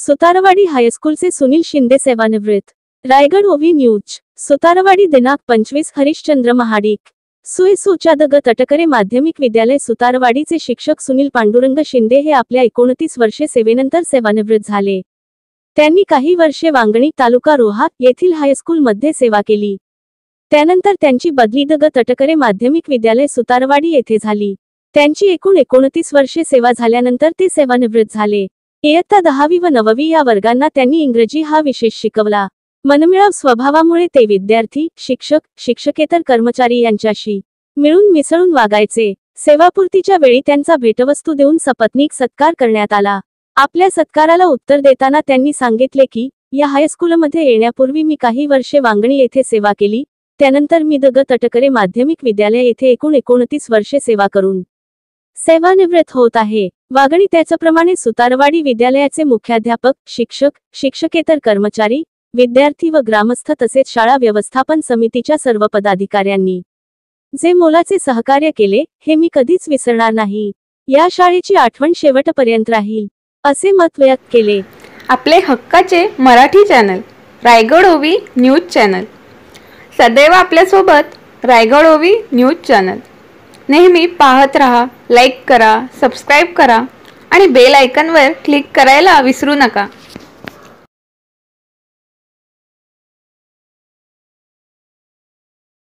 सुतारवाडी हायस्कूलचे सुनील शिंदे सेवानिवृत्त। रायगड ओवी न्यूज। सुतारवाडी दिनांक 25 हरिश्चंद्र महाडिक। सुईसुचादग तटकरे माध्यमिक विद्यालय सुतारवाडीचे शिक्षक सुनील पांडुरंग शिंदे हे आपल्या 29 वर्षे सेवेनंतर सेवानिवृत्त झाले। त्यांनी काही वर्षे वांगणी तालुका रोहा येथील हायस्कूलमध्ये सेवा केली। त्यानंतर त्यांची बदली दग तटकरे माध्यमिक विद्यालय सुतारवाडी येथे झाली। त्यांची एकूण 29 वर्षे सेवा झाल्यानंतर ते सेवानिवृत्त झाले। इयत्ता 10वी व 9वी या वर्गांना त्यांनी इंग्रजी हा विषय शिकवला। मनमिळाव स्वभावामुळे ते विद्यार्थी, शिक्षक, शिक्षकेतर कर्मचारी यांच्याशी मिळून मिसळून वागायचे। सेवापूर्तीच्या वेळी त्यांचा भेटवस्तू देऊन सपत्नीक सत्कार करण्यात आला। आपल्या सत्काराला उत्तर देताना त्यांनी सांगितले की, या हायस्कूलमध्ये येण्यापूर्वी मी काही वर्षे वांगणी येथे सेवा केली, त्यानंतर मी दग तटकरे माध्यमिक विद्यालय येथे एकूण 29 वर्षे सेवा करून सेवानिवृत्त होत आहे। वागणी त्याचप्रमाणे सुतारवाडी विद्यालयाचे मुख्याध्यापक, शिक्षक, शिक्षकेतर कर्मचारी, विद्यार्थी व ग्रामस्थ तसेच शाळा व्यवस्थापन समितीच्या सर्व पदाधिकाऱ्यांनी जे मोलाचे सहकार्य केले, हे मी कधीच विसरणार नाही। या शाळेची आठवण शेवटपर्यंत राहील, असे मत व्यक्त केले। आपले हक्काचे मराठी चॅनल रायगड ओवी न्यूज चॅनल सदैव आपल्यासोबत। रायगड ओवी न्यूज चॅनल नेहमी पाहत रहा, लाईक करा, सबस्क्राईब करा आणि बेल आयकॉनवर क्लिक करायला विसरू नका।